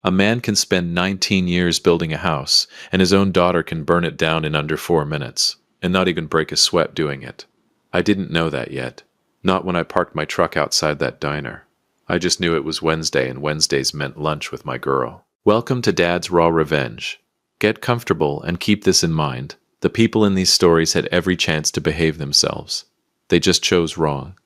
A man can spend 19 years building a house, and his own daughter can burn it down in under 4 minutes, and not even break a sweat doing it. I didn't know that yet. Not when I parked my truck outside that diner. I just knew it was Wednesday, and Wednesdays meant lunch with my girl. Welcome to Dad's Raw Revenge. Get comfortable and keep this in mind. The people in these stories had every chance to behave themselves. They just chose wrong.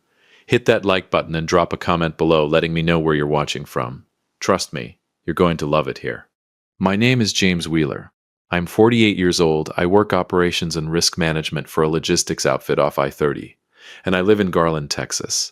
Hit that like button and drop a comment below letting me know where you're watching from. Trust me, you're going to love it here. My name is James Wheeler. I'm 48 years old. I work operations and risk management for a logistics outfit off I-30, and I live in Garland, Texas.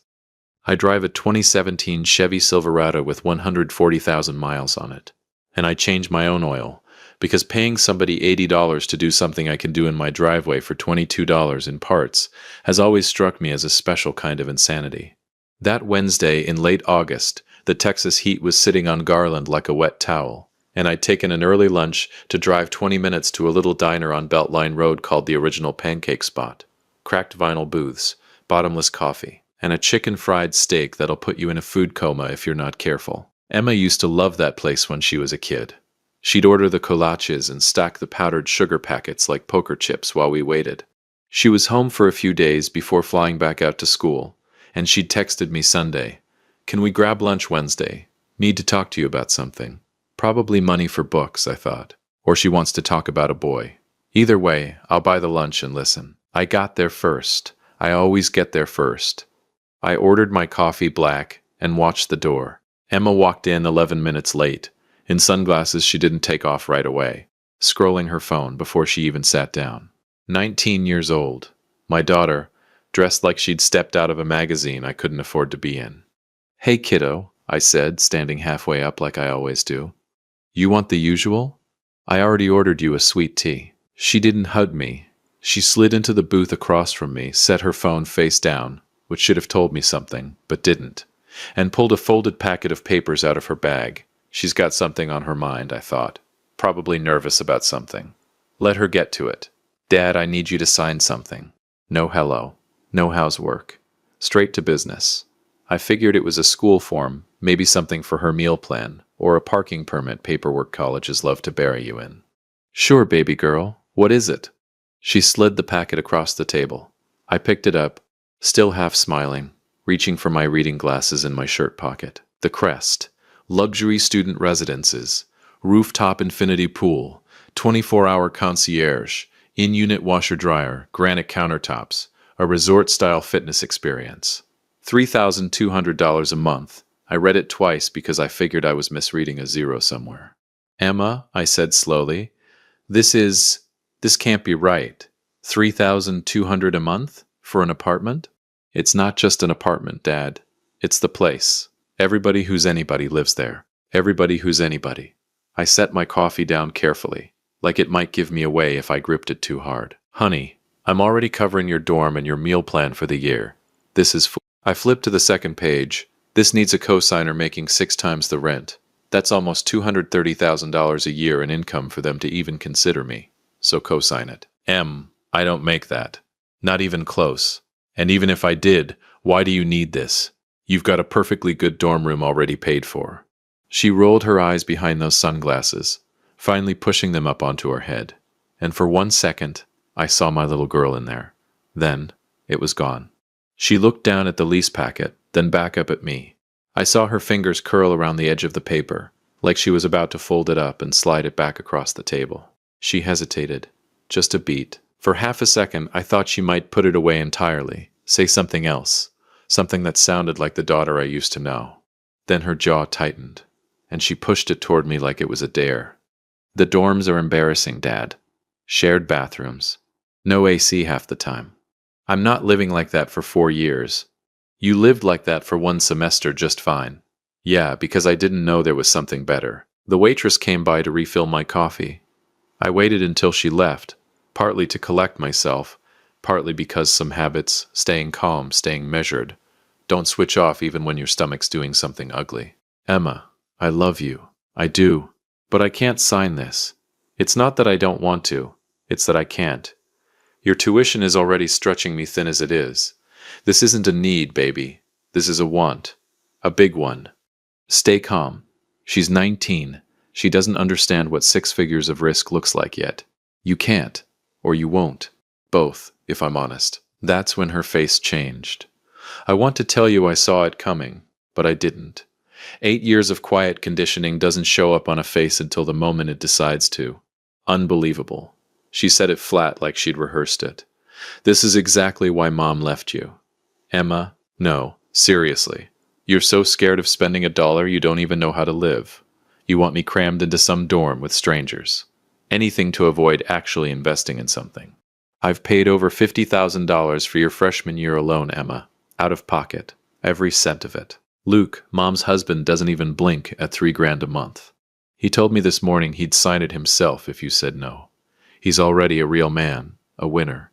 I drive a 2017 Chevy Silverado with 140,000 miles on it, and I change my own oil, because paying somebody $80 to do something I can do in my driveway for $22 in parts has always struck me as a special kind of insanity. That Wednesday in late August, the Texas heat was sitting on Garland like a wet towel, and I'd taken an early lunch to drive 20 minutes to a little diner on Beltline Road called the Original Pancake Spot. Cracked vinyl booths, bottomless coffee, and a chicken fried steak that'll put you in a food coma if you're not careful. Emma used to love that place when she was a kid. She'd order the kolaches and stack the powdered sugar packets like poker chips while we waited. She was home for a few days before flying back out to school, and she'd texted me Sunday, "Can we grab lunch Wednesday? Need to talk to you about something." Probably money for books, I thought. Or she wants to talk about a boy. Either way, I'll buy the lunch and listen. I got there first. I always get there first. I ordered my coffee black and watched the door. Emma walked in 11 minutes late. In sunglasses she didn't take off right away, scrolling her phone before she even sat down. 19 years old. My daughter, dressed like she'd stepped out of a magazine I couldn't afford to be in. "Hey kiddo," I said, standing halfway up like I always do. "You want the usual? I already ordered you a sweet tea." She didn't hug me. She slid into the booth across from me, set her phone face down, which should have told me something, but didn't, and pulled a folded packet of papers out of her bag. She's got something on her mind, I thought. Probably nervous about something. Let her get to it. "Dad, I need you to sign something." No hello. No how's work. Straight to business. I figured it was a school form, maybe something for her meal plan, or a parking permit paperwork colleges love to bury you in. "Sure, baby girl. What is it?" She slid the packet across the table. I picked it up, still half smiling, reaching for my reading glasses in my shirt pocket. The crest. Luxury student residences. Rooftop infinity pool. 24-hour concierge. In-unit washer-dryer. Granite countertops. A resort-style fitness experience. $3,200 a month. I read it twice because I figured I was misreading a zero somewhere. "Emma," I said slowly, This can't be right. $3,200 a month? For an apartment?" "It's not just an apartment, Dad. It's the place. Everybody who's anybody lives there. Everybody who's anybody." I set my coffee down carefully, like it might give me away if I gripped it too hard. "Honey, I'm already covering your dorm and your meal plan for the year. This is I flipped to the second page. "This needs a cosigner making 6 times the rent. That's almost $230,000 a year in income for them to even consider me. So cosign it." I don't make that. Not even close. And even if I did, why do you need this? You've got a perfectly good dorm room already paid for." She rolled her eyes behind those sunglasses, finally pushing them up onto her head. And for 1 second, I saw my little girl in there. Then, it was gone. She looked down at the lease packet, then back up at me. I saw her fingers curl around the edge of the paper, like she was about to fold it up and slide it back across the table. She hesitated. Just a beat. For half a second, I thought she might put it away entirely, say something else, something that sounded like the daughter I used to know. Then her jaw tightened, and she pushed it toward me like it was a dare. "The dorms are embarrassing, Dad. Shared bathrooms. No AC half the time. I'm not living like that for 4 years. You lived like that for 1 semester just fine." "Yeah, because I didn't know there was something better." The waitress came by to refill my coffee. I waited until she left, partly to collect myself, partly because some habits, staying calm, staying measured, don't switch off even when your stomach's doing something ugly. "Emma, I love you. I do. But I can't sign this. It's not that I don't want to. It's that I can't. Your tuition is already stretching me thin as it is. This isn't a need, baby. This is a want. A big one. Stay calm. She's 19. She doesn't understand what 6 figures of risk looks like yet. You can't, or you won't. Both, if I'm honest. That's when her face changed. I want to tell you I saw it coming, but I didn't. 8 years of quiet conditioning doesn't show up on a face until the moment it decides to. Unbelievable. She said it flat like she'd rehearsed it. This is exactly why Mom left you. Emma, no, seriously. You're so scared of spending $1 you don't even know how to live. You want me crammed into some dorm with strangers. Anything to avoid actually investing in something. I've paid over $50,000 for your freshman year alone, Emma. Out of pocket. Every cent of it. Luke, Mom's husband, doesn't even blink at $3,000 a month. He told me this morning he'd sign it himself if you said no. He's already a real man, a winner.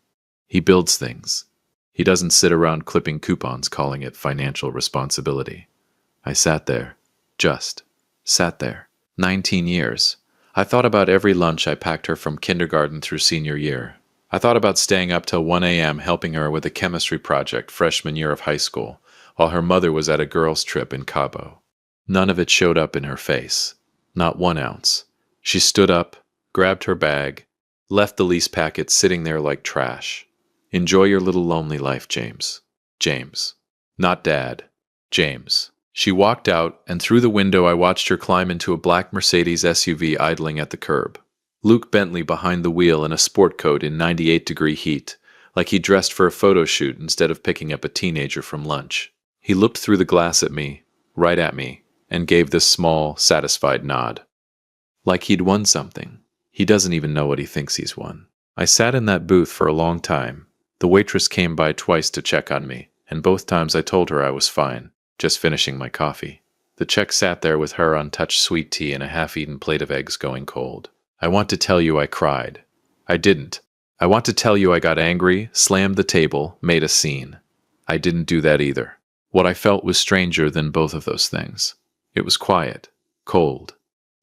He builds things. He doesn't sit around clipping coupons calling it financial responsibility. I sat there. Just sat there. 19 years. I thought about every lunch I packed her from kindergarten through senior year. I thought about staying up till 1 a.m. helping her with a chemistry project freshman year of high school, while her mother was at a girls' trip in Cabo. None of it showed up in her face. Not 1 ounce. She stood up, grabbed her bag, left the lease packet sitting there like trash. Enjoy your little lonely life, James. James. Not Dad. James. She walked out, and through the window I watched her climb into a black Mercedes SUV idling at the curb. Luke Bentley behind the wheel in a sport coat in 98-degree heat, like he dressed for a photo shoot instead of picking up a teenager from lunch. He looked through the glass at me, right at me, and gave this small, satisfied nod. Like he'd won something. He doesn't even know what he thinks he's won. I sat in that booth for a long time. The waitress came by twice to check on me, and both times I told her I was fine, just finishing my coffee. The Czech sat there with her untouched sweet tea and a half-eaten plate of eggs going cold. I want to tell you I cried. I didn't. I want to tell you I got angry, slammed the table, made a scene. I didn't do that either. What I felt was stranger than both of those things. It was quiet, cold,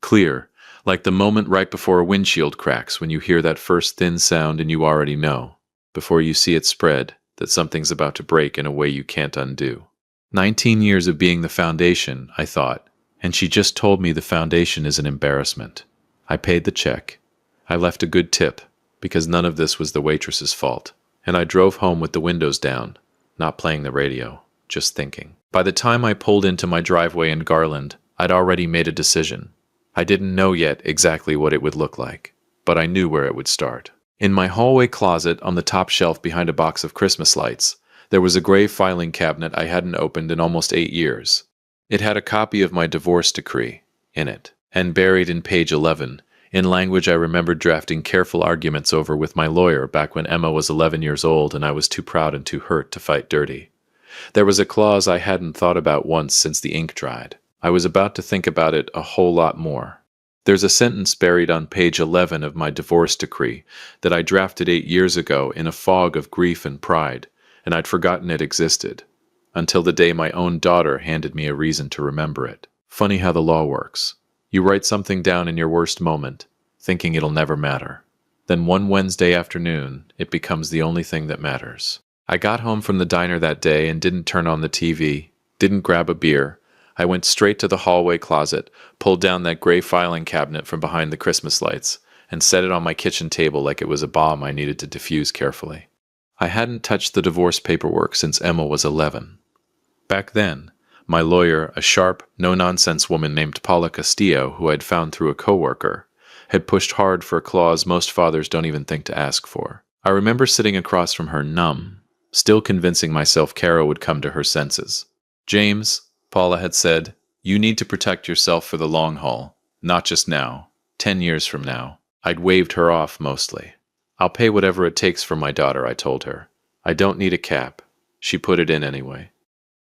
clear, like the moment right before a windshield cracks when you hear that first thin sound and you already know, before you see it spread, that something's about to break in a way you can't undo. 19 years of being the foundation, I thought, and she just told me the foundation is an embarrassment. I paid the check. I left a good tip, because none of this was the waitress's fault, and I drove home with the windows down, not playing the radio, just thinking. By the time I pulled into my driveway in Garland, I'd already made a decision. I didn't know yet exactly what it would look like, but I knew where it would start. In my hallway closet on the top shelf behind a box of Christmas lights, there was a gray filing cabinet I hadn't opened in almost 8 years. It had a copy of my divorce decree in it, and buried in page 11, in language I remembered drafting careful arguments over with my lawyer back when Emma was 11 years old and I was too proud and too hurt to fight dirty. There was a clause I hadn't thought about once since the ink dried. I was about to think about it a whole lot more. There's a sentence buried on page 11 of my divorce decree that I drafted 8 years ago in a fog of grief and pride, and I'd forgotten it existed, until the day my own daughter handed me a reason to remember it. Funny how the law works. You write something down in your worst moment, thinking it'll never matter. Then one Wednesday afternoon, it becomes the only thing that matters. I got home from the diner that day and didn't turn on the TV, didn't grab a beer. I went straight to the hallway closet, pulled down that gray filing cabinet from behind the Christmas lights, and set it on my kitchen table like it was a bomb I needed to defuse carefully. I hadn't touched the divorce paperwork since Emma was 11. Back then, my lawyer, a sharp, no-nonsense woman named Paula Castillo, who I'd found through a coworker, had pushed hard for a clause most fathers don't even think to ask for. I remember sitting across from her numb, still convincing myself Kara would come to her senses. James, Paula had said, you need to protect yourself for the long haul, not just now, 10 years from now. I'd waved her off mostly. I'll pay whatever it takes for my daughter, I told her. I don't need a cap. She put it in anyway.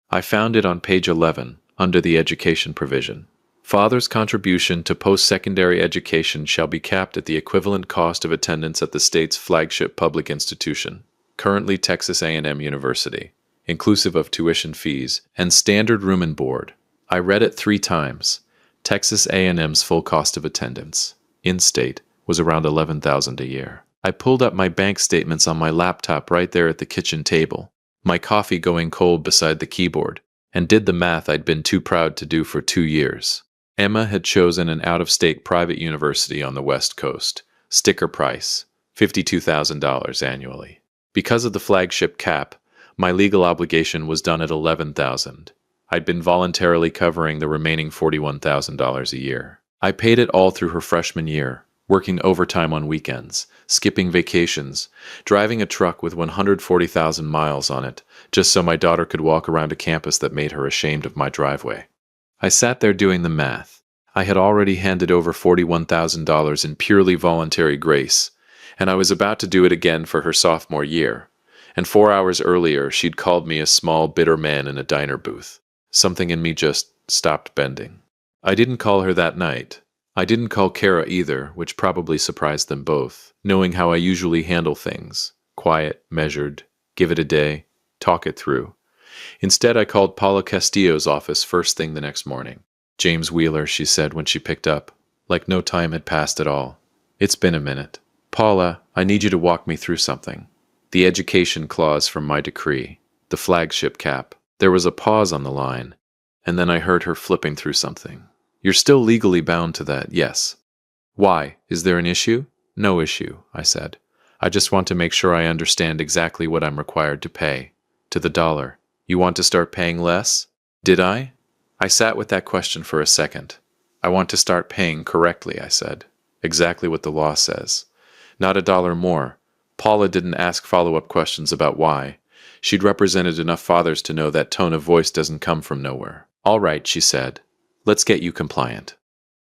I found it on page 11, under the education provision. Father's contribution to post-secondary education shall be capped at the equivalent cost of attendance at the state's flagship public institution, currently Texas A&M University, inclusive of tuition fees, and standard room and board. I read it 3 times. Texas A&M's full cost of attendance, in-state, was around $11,000 a year. I pulled up my bank statements on my laptop right there at the kitchen table, my coffee going cold beside the keyboard, and did the math I'd been too proud to do for 2 years. Emma had chosen an out-of-state private university on the West Coast. Sticker price, $52,000 annually. Because of the flagship cap, my legal obligation was done at $11,000. I'd been voluntarily covering the remaining $41,000 a year. I paid it all through her freshman year, working overtime on weekends, skipping vacations, driving a truck with 140,000 miles on it, just so my daughter could walk around a campus that made her ashamed of my driveway. I sat there doing the math. I had already handed over $41,000 in purely voluntary grace, and I was about to do it again for her sophomore year. And 4 hours earlier, she'd called me a small, bitter man in a diner booth. Something in me just stopped bending. I didn't call her that night. I didn't call Kara either, which probably surprised them both, knowing how I usually handle things. Quiet, measured, give it a day, talk it through. Instead, I called Paula Castillo's office first thing the next morning. "James Wheeler," she said when she picked up, like no time had passed at all. "It's been a minute. Paula, I need you to walk me through something. The education clause from my decree, the flagship cap." There was a pause on the line, and then I heard her flipping through something. "You're still legally bound to that, yes." "Why? Is there an issue?" "No issue," I said. "I just want to make sure I understand exactly what I'm required to pay. To the dollar. You want to start paying less?" Did I? I sat with that question for a second. "I want to start paying correctly," I said. "Exactly what the law says. Not a dollar more." Paula didn't ask follow-up questions about why. She'd represented enough fathers to know that tone of voice doesn't come from nowhere. "All right," she said. "Let's get you compliant.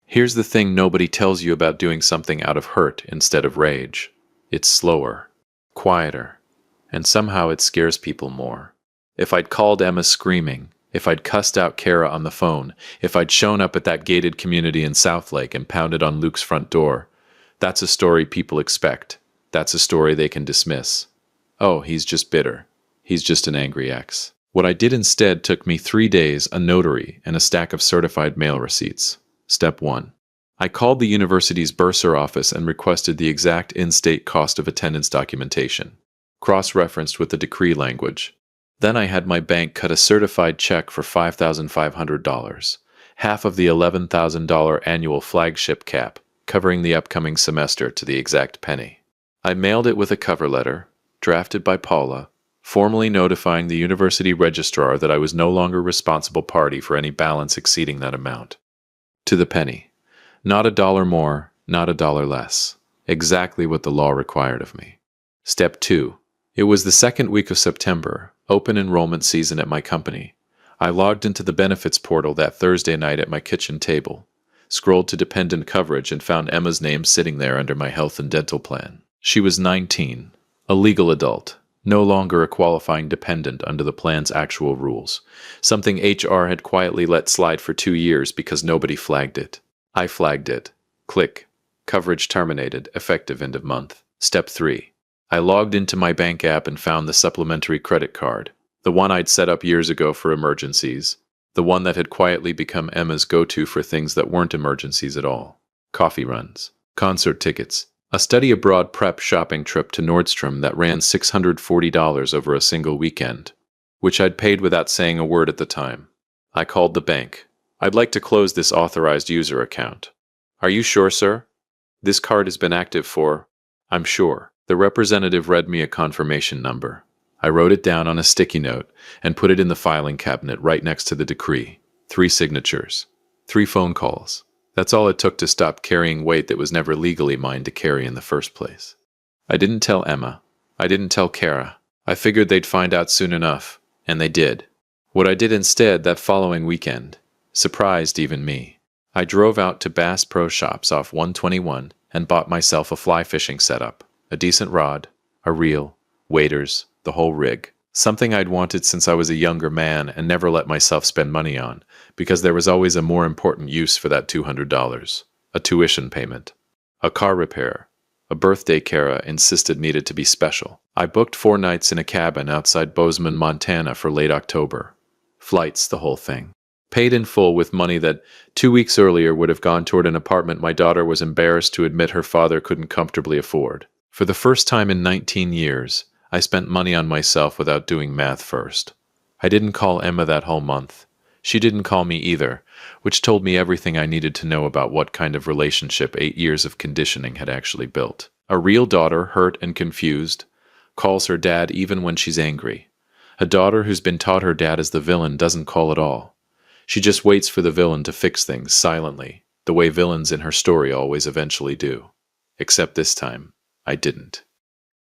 Here's the thing nobody tells you about doing something out of hurt instead of rage. It's slower, quieter, and somehow it scares people more. If I'd called Emma screaming, if I'd cussed out Kara on the phone, if I'd shown up at that gated community in Southlake and pounded on Luke's front door, that's a story people expect. That's a story they can dismiss. Oh, he's just bitter. He's just an angry ex. What I did instead took me 3 days, a notary, and a stack of certified mail receipts. Step 1. I called the university's bursar office and requested the exact in-state cost of attendance documentation, cross-referenced with the decree language. Then I had my bank cut a certified check for $5,500, half of the $11,000 annual flagship cap, covering the upcoming semester to the exact penny. I mailed it with a cover letter, drafted by Paula, formally notifying the university registrar that I was no longer responsible party for any balance exceeding that amount. To the penny. Not a dollar more, not a dollar less. Exactly what the law required of me. Step 2. It was the second week of September, open enrollment season at my company. I logged into the benefits portal that Thursday night at my kitchen table, scrolled to dependent coverage and found Emma's name sitting there under my health and dental plan. She was 19, a legal adult, no longer a qualifying dependent under the plan's actual rules, something HR had quietly let slide for 2 years because nobody flagged it. I flagged it. Click. Coverage terminated, effective end of month. Step 3. I logged into my bank app and found the supplementary credit card, the one I'd set up years ago for emergencies, the one that had quietly become Emma's go-to for things that weren't emergencies at all. Coffee runs, concert tickets, a study abroad prep shopping trip to Nordstrom that ran $640 over a single weekend, which I'd paid without saying a word at the time. I called the bank. "I'd like to close this authorized user account." "Are you sure, sir? This card has been active for—" "I'm sure." The representative read me a confirmation number. I wrote it down on a sticky note and put it in the filing cabinet right next to the decree. 3 signatures. 3 phone calls. That's all it took to stop carrying weight that was never legally mine to carry in the first place. I didn't tell Emma. I didn't tell Kara. I figured they'd find out soon enough, and they did. What I did instead that following weekend surprised even me. I drove out to Bass Pro Shops off 121 and bought myself a fly fishing setup, a decent rod, a reel, waders, the whole rig. Something I'd wanted since I was a younger man and never let myself spend money on, because there was always a more important use for that $200. A tuition payment. A car repair. A birthday Kara insisted needed to be special. I booked 4 nights in a cabin outside Bozeman, Montana for late October. Flights, the whole thing. Paid in full with money that 2 weeks earlier would have gone toward an apartment my daughter was embarrassed to admit her father couldn't comfortably afford. For the first time in 19 years, I spent money on myself without doing math first. I didn't call Emma that whole month. She didn't call me either, which told me everything I needed to know about what kind of relationship 8 years of conditioning had actually built. A real daughter, hurt and confused, calls her dad even when she's angry. A daughter who's been taught her dad is the villain doesn't call at all. She just waits for the villain to fix things silently, the way villains in her story always eventually do. Except this time, I didn't.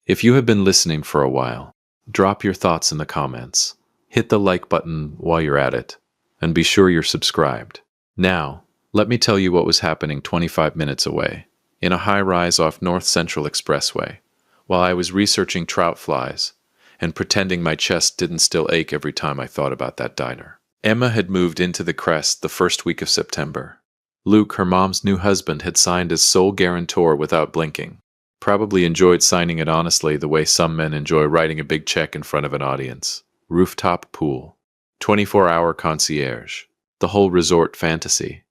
If you have been listening for a while, drop your thoughts in the comments. Hit the like button while you're at it, and be sure you're subscribed. Now, let me tell you what was happening 25 minutes away, in a high-rise off North Central Expressway, while I was researching trout flies and pretending my chest didn't still ache every time I thought about that diner. Emma had moved into the Crest the first week of September. Luke, her mom's new husband, had signed as sole guarantor without blinking. Probably enjoyed signing it honestly the way some men enjoy writing a big check in front of an audience. Rooftop pool. 24-hour concierge. The whole resort fantasy.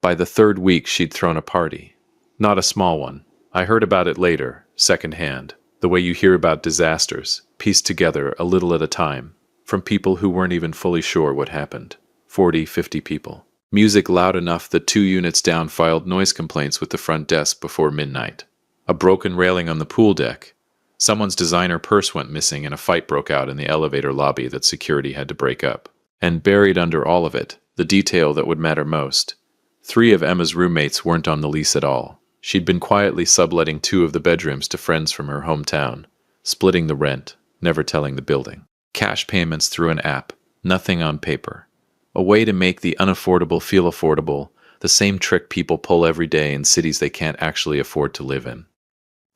By the third week, she'd thrown a party. Not a small one. I heard about it later, secondhand, the way you hear about disasters, pieced together a little at a time, from people who weren't even fully sure what happened. 40, 50 people. Music loud enough that 2 units down filed noise complaints with the front desk before midnight. A broken railing on the pool deck. Someone's designer purse went missing and a fight broke out in the elevator lobby that security had to break up. And buried under all of it, the detail that would matter most. 3 of Emma's roommates weren't on the lease at all. She'd been quietly subletting 2 of the bedrooms to friends from her hometown, splitting the rent, never telling the building. Cash payments through an app, nothing on paper. A way to make the unaffordable feel affordable, the same trick people pull every day in cities they can't actually afford to live in.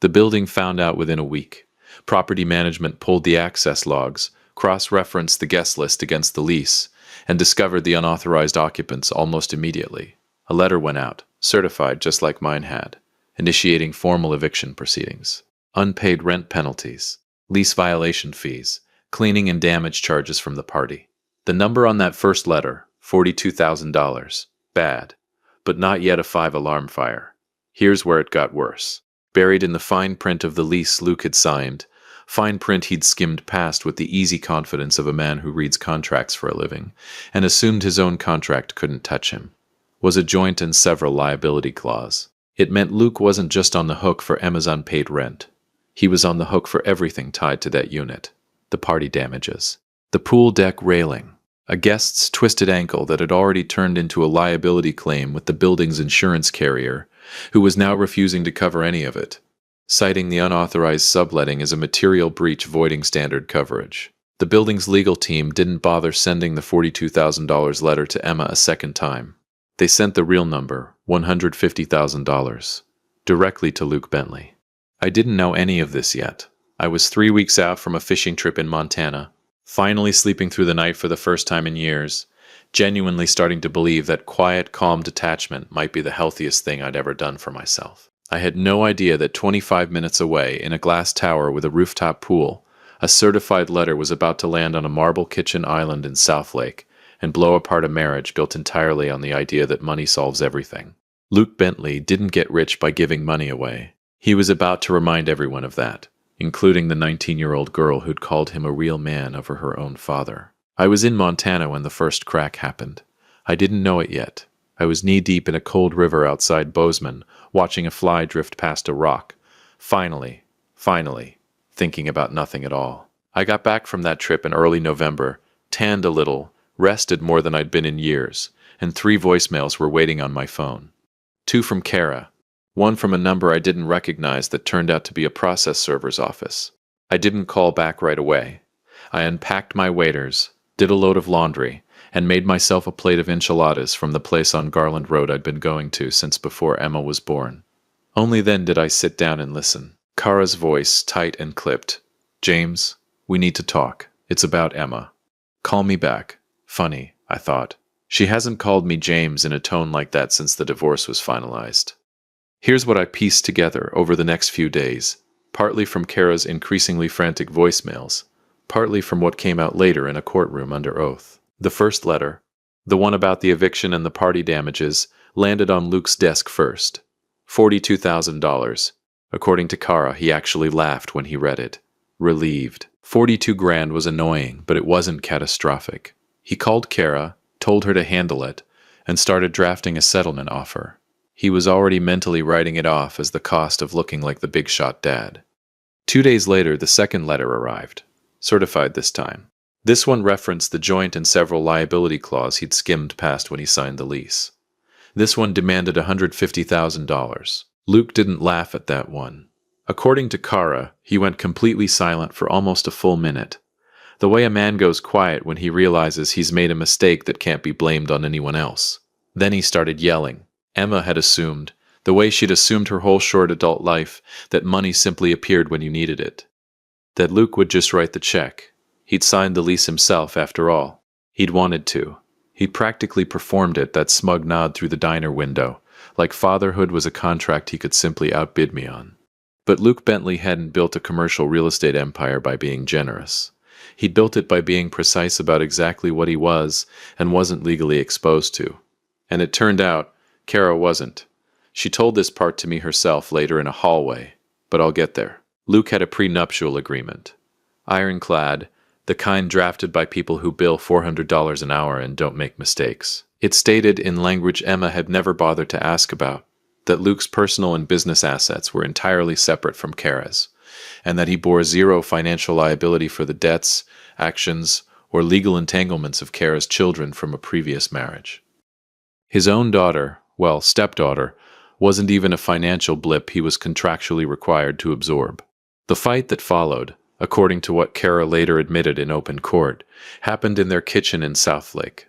The building found out within a week. Property management pulled the access logs, cross-referenced the guest list against the lease, and discovered the unauthorized occupants almost immediately. A letter went out, certified just like mine had, initiating formal eviction proceedings. Unpaid rent penalties, lease violation fees, cleaning and damage charges from the party. The number on that first letter, $42,000. Bad, but not yet a 5-alarm fire. Here's where it got worse. Buried in the fine print of the lease Luke had signed, fine print he'd skimmed past with the easy confidence of a man who reads contracts for a living, and assumed his own contract couldn't touch him, was a joint and several liability clause. It meant Luke wasn't just on the hook for Emma's unpaid rent. He was on the hook for everything tied to that unit. The party damages. The pool deck railing. A guest's twisted ankle that had already turned into a liability claim with the building's insurance carrier, who was now refusing to cover any of it, citing the unauthorized subletting as a material breach voiding standard coverage. The building's legal team didn't bother sending the $42,000 letter to Emma a second time. They sent the real number, $150,000, directly to Luke Bentley. I didn't know any of this yet. I was 3 weeks out from a fishing trip in Montana, finally sleeping through the night for the first time in years, genuinely starting to believe that quiet, calm detachment might be the healthiest thing I'd ever done for myself. I had no idea that 25 minutes away, in a glass tower with a rooftop pool, a certified letter was about to land on a marble kitchen island in South Lake and blow apart a marriage built entirely on the idea that money solves everything. Luke Bentley didn't get rich by giving money away. He was about to remind everyone of that, including the 19-year-old girl who'd called him a real man over her own father. I was in Montana when the first crack happened. I didn't know it yet. I was knee-deep in a cold river outside Bozeman, watching a fly drift past a rock. Finally, thinking about nothing at all. I got back from that trip in early November, tanned a little, rested more than I'd been in years, and 3 voicemails were waiting on my phone. 2 from Kara, one from a number I didn't recognize that turned out to be a process server's office. I didn't call back right away. I unpacked my waders, did a load of laundry, and made myself a plate of enchiladas from the place on Garland Road I'd been going to since before Emma was born. Only then did I sit down and listen. Kara's voice, tight and clipped. "James, we need to talk. It's about Emma. Call me back." Funny, I thought. She hasn't called me James in a tone like that since the divorce was finalized. Here's what I pieced together over the next few days, partly from Kara's increasingly frantic voicemails, partly from what came out later in a courtroom under oath. The first letter, the one about the eviction and the party damages, landed on Luke's desk first. $42,000. According to Kara, he actually laughed when he read it. Relieved. $42,000 was annoying, but it wasn't catastrophic. He called Kara, told her to handle it, and started drafting a settlement offer. He was already mentally writing it off as the cost of looking like the big shot dad. 2 days later, the second letter arrived, certified this time. This one referenced the joint and several liability clause he'd skimmed past when he signed the lease. This one demanded $150,000. Luke didn't laugh at that one. According to Kara, he went completely silent for almost a full minute. The way a man goes quiet when he realizes he's made a mistake that can't be blamed on anyone else. Then he started yelling. Emma had assumed, the way she'd assumed her whole short adult life, that money simply appeared when you needed it. That Luke would just write the check. He'd signed the lease himself, after all. He'd wanted to. He'd practically performed it, that smug nod through the diner window, like fatherhood was a contract he could simply outbid me on. But Luke Bentley hadn't built a commercial real estate empire by being generous. He'd built it by being precise about exactly what he was and wasn't legally exposed to. And it turned out, Kara wasn't. She told this part to me herself later in a hallway, but I'll get there. Luke had a prenuptial agreement. Ironclad, the kind drafted by people who bill $400 an hour and don't make mistakes. It stated, in language Emma had never bothered to ask about, that Luke's personal and business assets were entirely separate from Kara's, and that he bore zero financial liability for the debts, actions, or legal entanglements of Kara's children from a previous marriage. His own daughter, well, stepdaughter, wasn't even a financial blip he was contractually required to absorb. The fight that followed, according to what Kara later admitted in open court, happened in their kitchen in Southlake,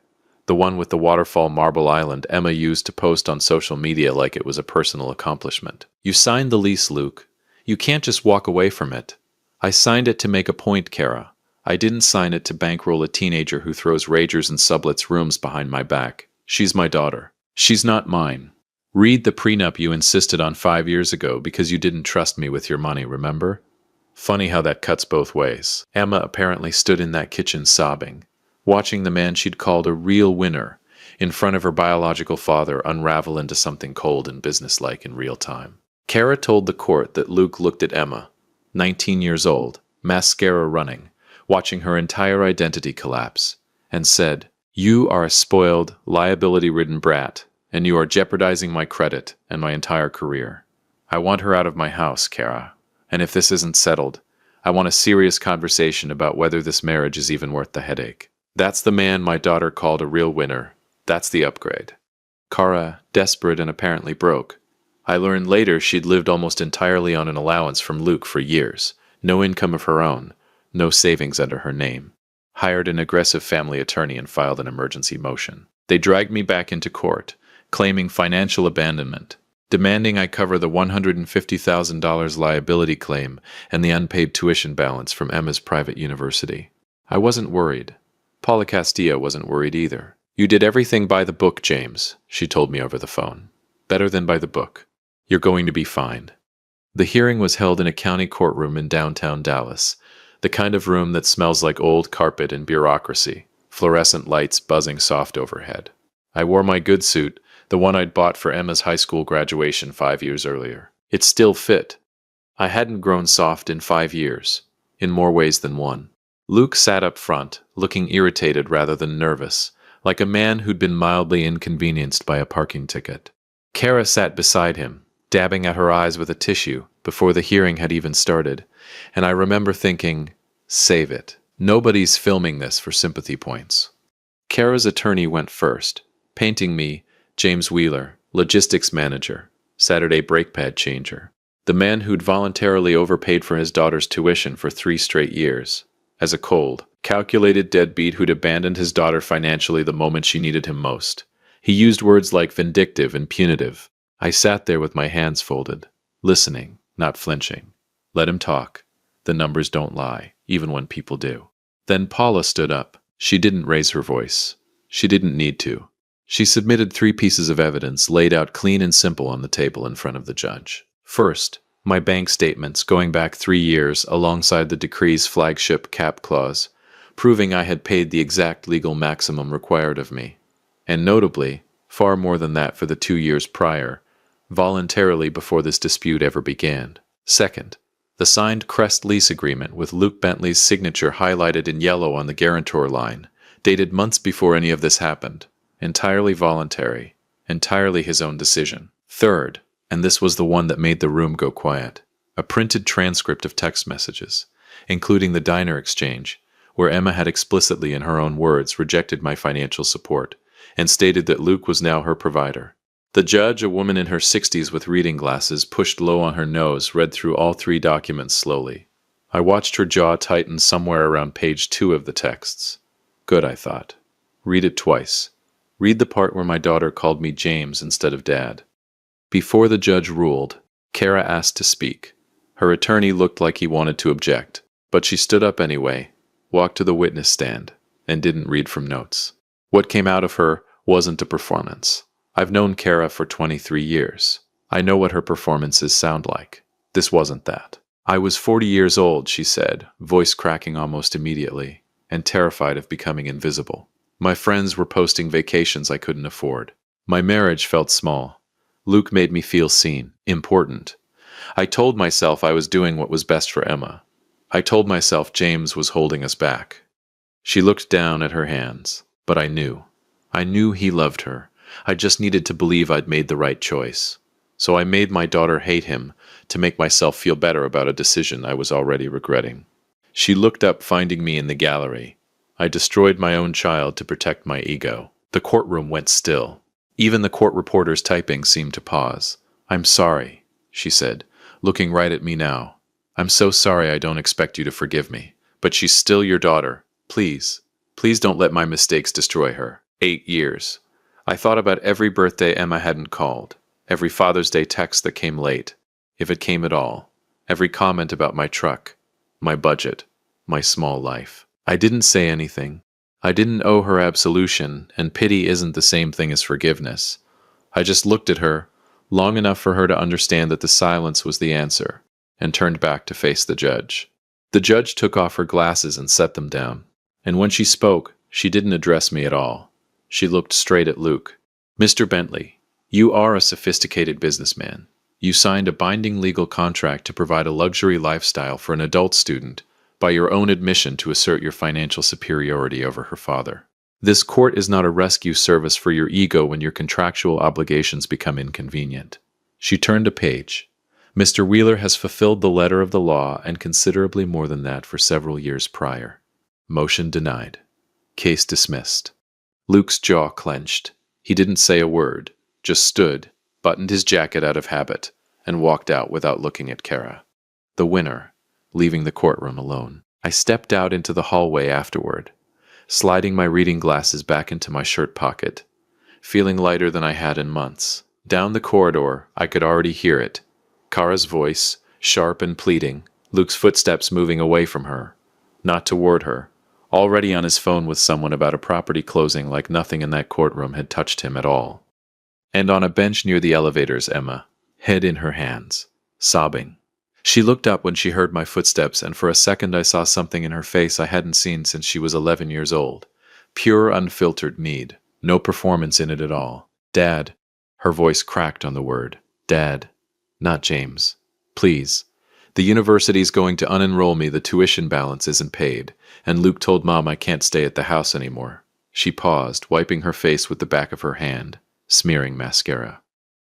the one with the waterfall marble island Emma used to post on social media like it was a personal accomplishment. You signed the lease, Luke. You can't just walk away from it. I signed it to make a point, Kara. I didn't sign it to bankroll a teenager who throws ragers and sublets rooms behind my back. She's my daughter. She's not mine. Read the prenup you insisted on 5 years ago because you didn't trust me with your money, remember? Funny how that cuts both ways. Emma apparently stood in that kitchen sobbing, watching the man she'd called a real winner in front of her biological father unravel into something cold and businesslike in real time. Kara told the court that Luke looked at Emma, 19 years old, mascara running, watching her entire identity collapse, and said, "You are a spoiled, liability-ridden brat, and you are jeopardizing my credit and my entire career. I want her out of my house, Kara. And if this isn't settled, I want a serious conversation about whether this marriage is even worth the headache." That's the man my daughter called a real winner. That's the upgrade. Kara, desperate and apparently broke. I learned later she'd lived almost entirely on an allowance from Luke for years, no income of her own, no savings under her name. Hired an aggressive family attorney and filed an emergency motion. They dragged me back into court, claiming financial abandonment, demanding I cover the $150,000 liability claim and the unpaid tuition balance from Emma's private university. I wasn't worried. Paula Castillo wasn't worried either. "You did everything by the book, James," she told me over the phone. "Better than by the book. You're going to be fine." The hearing was held in a county courtroom in downtown Dallas, the kind of room that smells like old carpet and bureaucracy, fluorescent lights buzzing soft overhead. I wore my good suit, the one I'd bought for Emma's high school graduation 5 years earlier. It still fit. I hadn't grown soft in 5 years, in more ways than one. Luke sat up front, looking irritated rather than nervous, like a man who'd been mildly inconvenienced by a parking ticket. Kara sat beside him, dabbing at her eyes with a tissue before the hearing had even started, and I remember thinking, save it. Nobody's filming this for sympathy points. Kara's attorney went first, painting me, James Wheeler, logistics manager, Saturday brake pad changer, the man who'd voluntarily overpaid for his daughter's tuition for 3 straight years, as a cold, calculated deadbeat who'd abandoned his daughter financially the moment she needed him most. He used words like vindictive and punitive. I sat there with my hands folded, listening, not flinching. Let him talk. The numbers don't lie, even when people do. Then Paula stood up. She didn't raise her voice. She didn't need to. She submitted 3 pieces of evidence laid out clean and simple on the table in front of the judge. First, my bank statements going back 3 years alongside the decree's flagship cap clause, proving I had paid the exact legal maximum required of me, and notably, far more than that for the 2 years prior, voluntarily before this dispute ever began. Second, the signed Crest lease agreement with Luke Bentley's signature highlighted in yellow on the guarantor line, dated months before any of this happened. Entirely voluntary, entirely his own decision. Third, and this was the one that made the room go quiet, a printed transcript of text messages, including the diner exchange, where Emma had explicitly, in her own words, rejected my financial support, and stated that Luke was now her provider. The judge, a woman in her 60s with reading glasses pushed low on her nose, read through all 3 documents slowly. I watched her jaw tighten somewhere around page 2 of the texts. Good, I thought. Read it twice. Read the part where my daughter called me James instead of Dad. Before the judge ruled, Kara asked to speak. Her attorney looked like he wanted to object, but she stood up anyway, walked to the witness stand, and didn't read from notes. What came out of her wasn't a performance. I've known Kara for 23 years. I know what her performances sound like. This wasn't that. I was 40 years old, she said, voice cracking almost immediately, and terrified of becoming invisible. My friends were posting vacations I couldn't afford. My marriage felt small. Luke made me feel seen, important. I told myself I was doing what was best for Emma. I told myself James was holding us back. She looked down at her hands, but I knew. I knew he loved her. I just needed to believe I'd made the right choice. So I made my daughter hate him to make myself feel better about a decision I was already regretting. She looked up, finding me in the gallery. I destroyed my own child to protect my ego. The courtroom went still. Even the court reporter's typing seemed to pause. I'm sorry, she said, looking right at me now. I'm so sorry. I don't expect you to forgive me. But she's still your daughter. Please, please don't let my mistakes destroy her. 8 years. I thought about every birthday Emma hadn't called, every Father's Day text that came late, if it came at all, every comment about my truck, my budget, my small life. I didn't say anything. I didn't owe her absolution, and pity isn't the same thing as forgiveness. I just looked at her, long enough for her to understand that the silence was the answer, and turned back to face the judge. The judge took off her glasses and set them down, and when she spoke, she didn't address me at all. She looked straight at Luke. Mr. Bentley, you are a sophisticated businessman. You signed a binding legal contract to provide a luxury lifestyle for an adult student by your own admission to assert your financial superiority over her father. This court is not a rescue service for your ego when your contractual obligations become inconvenient. She turned a page. Mr. Wheeler has fulfilled the letter of the law and considerably more than that for several years prior. Motion denied. Case dismissed. Luke's jaw clenched. He didn't say a word, just stood, buttoned his jacket out of habit, and walked out without looking at Kara. The winner, leaving the courtroom alone. I stepped out into the hallway afterward, sliding my reading glasses back into my shirt pocket, feeling lighter than I had in months. Down the corridor, I could already hear it. Kara's voice, sharp and pleading, Luke's footsteps moving away from her, not toward her, already on his phone with someone about a property closing like nothing in that courtroom had touched him at all. And on a bench near the elevators, Emma, head in her hands, sobbing. She looked up when she heard my footsteps, and for a second I saw something in her face I hadn't seen since she was 11 years old. Pure, unfiltered need. No performance in it at all. Dad. Her voice cracked on the word. Dad. Not James. Please. The university's going to unenroll me. The tuition balance isn't paid, and Luke told Mom I can't stay at the house anymore. She paused, wiping her face with the back of her hand, smearing mascara.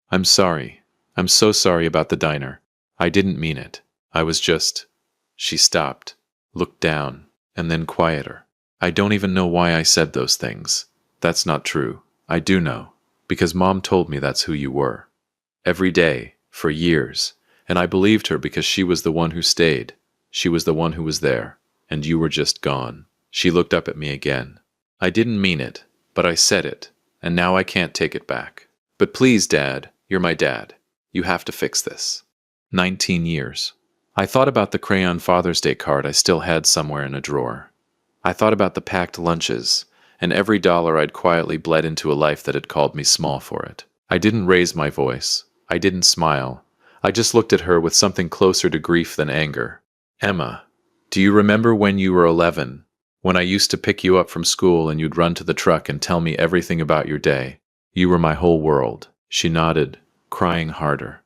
I'm sorry. I'm so sorry about the diner. I didn't mean it. I was just... She stopped, looked down, and then quieter. I don't even know why I said those things. That's not true. I do know, because Mom told me that's who you were. Every day, for years, and I believed her because she was the one who stayed. She was the one who was there, and you were just gone. She looked up at me again. I didn't mean it, but I said it, and now I can't take it back. But please, Dad, you're my dad. You have to fix this. 19 years. I thought about the crayon Father's Day card I still had somewhere in a drawer. I thought about the packed lunches, and every dollar I'd quietly bled into a life that had called me small for it. I didn't raise my voice. I didn't smile. I just looked at her with something closer to grief than anger. Emma, do you remember when you were 11, when I used to pick you up from school and you'd run to the truck and tell me everything about your day? You were my whole world. She nodded, crying harder.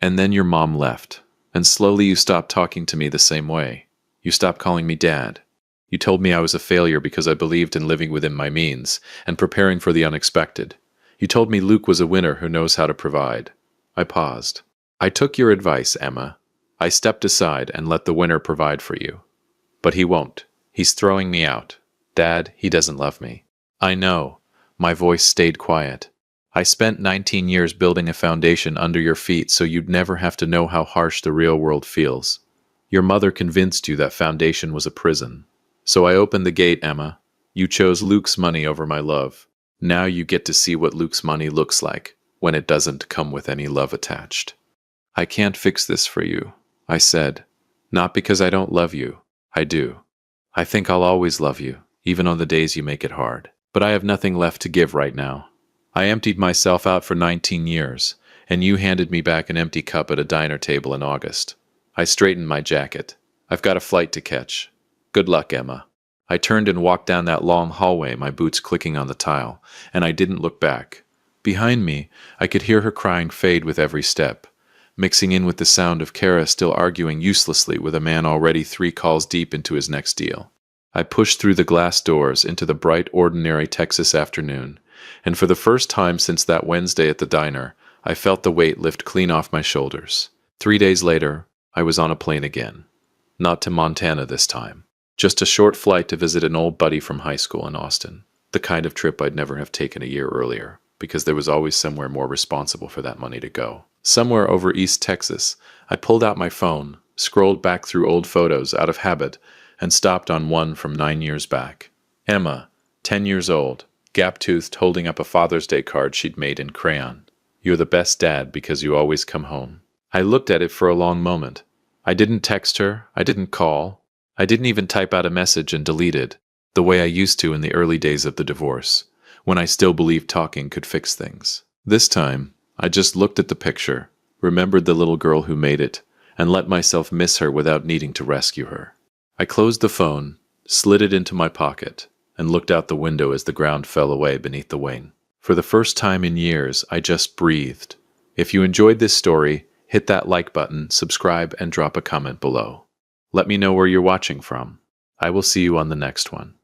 And then your mom left, and slowly you stopped talking to me the same way. You stopped calling me Dad. You told me I was a failure because I believed in living within my means and preparing for the unexpected. You told me Luke was a winner who knows how to provide. I paused. I took your advice, Emma. I stepped aside and let the winner provide for you. But he won't. He's throwing me out. Dad, he doesn't love me. I know. My voice stayed quiet. I spent 19 years building a foundation under your feet so you'd never have to know how harsh the real world feels. Your mother convinced you that foundation was a prison. So I opened the gate, Emma. You chose Luke's money over my love. Now you get to see what Luke's money looks like when it doesn't come with any love attached. I can't fix this for you, I said. Not because I don't love you. I do. I think I'll always love you, even on the days you make it hard. But I have nothing left to give right now. I emptied myself out for 19 years, and you handed me back an empty cup at a diner table in August. I straightened my jacket. I've got a flight to catch. Good luck, Emma. I turned and walked down that long hallway, my boots clicking on the tile, and I didn't look back. Behind me, I could hear her crying fade with every step, mixing in with the sound of Kara still arguing uselessly with a man already 3 calls deep into his next deal. I pushed through the glass doors into the bright, ordinary Texas afternoon, and for the first time since that Wednesday at the diner, I felt the weight lift clean off my shoulders. 3 days later, I was on a plane again. Not to Montana this time. Just a short flight to visit an old buddy from high school in Austin. The kind of trip I'd never have taken a year earlier, because there was always somewhere more responsible for that money to go. Somewhere over East Texas, I pulled out my phone, scrolled back through old photos out of habit, and stopped on one from 9 years back. Emma, 10 years old, gap-toothed, holding up a Father's Day card she'd made in crayon. You're the best dad because you always come home. I looked at it for a long moment. I didn't text her, I didn't call. I didn't even type out a message and delete it, the way I used to in the early days of the divorce, when I still believed talking could fix things. This time, I just looked at the picture, remembered the little girl who made it, and let myself miss her without needing to rescue her. I closed the phone, slid it into my pocket, and looked out the window as the ground fell away beneath the wing. For the first time in years, I just breathed. If you enjoyed this story, hit that like button, subscribe, and drop a comment below. Let me know where you're watching from. I will see you on the next one.